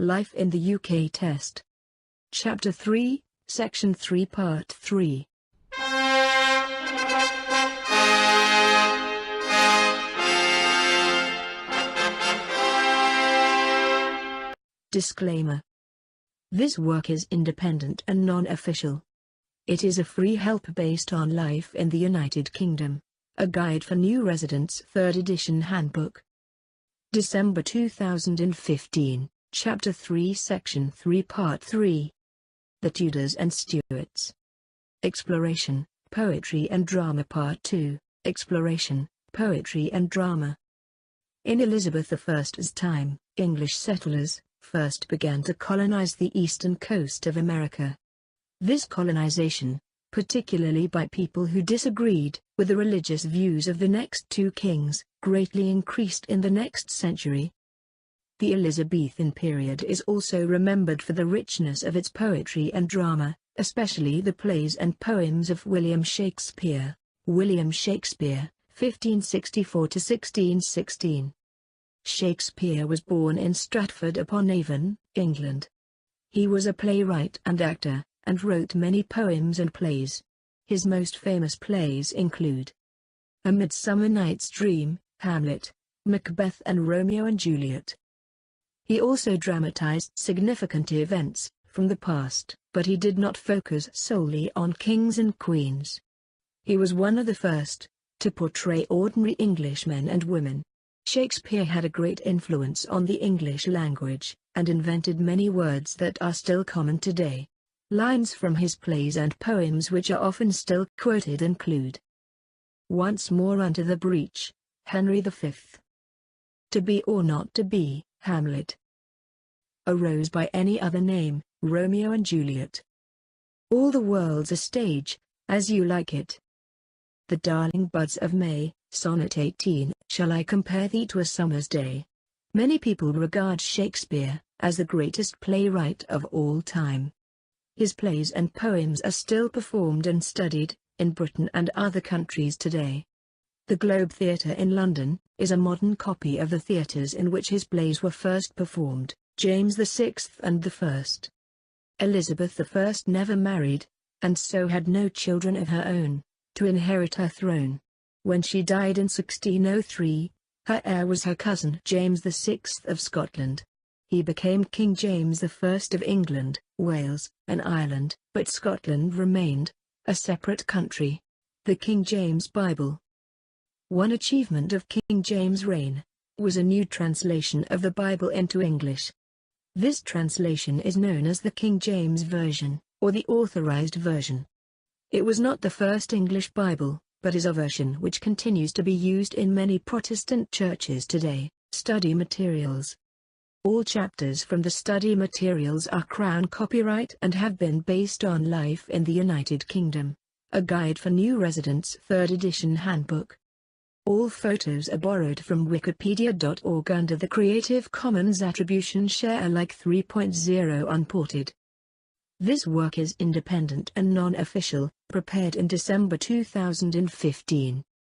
Life in the UK Test. Chapter 3, Section 3 Part 3. Disclaimer. This work is independent and non-official. It is a free help based on life in the United Kingdom. A Guide for New Residents 3rd edition Handbook. December 2015, Chapter 3 Section 3 Part 3. The Tudors and Stuarts. Exploration, Poetry and Drama Part 2, Exploration, Poetry and Drama. In Elizabeth I's time, English settlers first began to colonize the eastern coast of America. This colonization, particularly by people who disagreed with the religious views of the next two kings, greatly increased in the next century. The Elizabethan period is also remembered for the richness of its poetry and drama, especially the plays and poems of William Shakespeare. William Shakespeare, 1564 to 1616. Shakespeare was born in Stratford-upon-Avon, England. He was a playwright and actor, and wrote many poems and plays. His most famous plays include A Midsummer Night's Dream, Hamlet, Macbeth and Romeo and Juliet. He also dramatized significant events from the past, but he did not focus solely on kings and queens. He was one of the first to portray ordinary Englishmen and women. Shakespeare had a great influence on the English language, and invented many words that are still common today. Lines from his plays and poems which are often still quoted include Once More Under the Breach, Henry V. To Be or Not to Be, Hamlet. A Rose by Any Other Name, Romeo and Juliet. All the World's a Stage, As You Like It. The Darling Buds of May, Sonnet 18, Shall I Compare Thee to a Summer's Day? Many people regard Shakespeare as the greatest playwright of all time. His plays and poems are still performed and studied in Britain and other countries today. The Globe Theatre in London is a modern copy of the theatres in which his plays were first performed. James VI and I. Elizabeth I never married, and so had no children of her own to inherit her throne. When she died in 1603, her heir was her cousin James VI of Scotland. He became King James I of England, Wales, and Ireland, but Scotland remained a separate country. The King James Bible. One achievement of King James' reign was a new translation of the Bible into English. This translation is known as the King James Version, or the Authorized Version. It was not the first English Bible, but is a version which continues to be used in many Protestant churches today. Study materials. All chapters from the study materials are Crown copyright and have been based on life in the United Kingdom. A Guide for New Residents 3rd edition Handbook. All photos are borrowed from wikipedia.org under the Creative Commons Attribution Share Alike 3.0 unported. This work is independent and non-official, prepared in December 2015.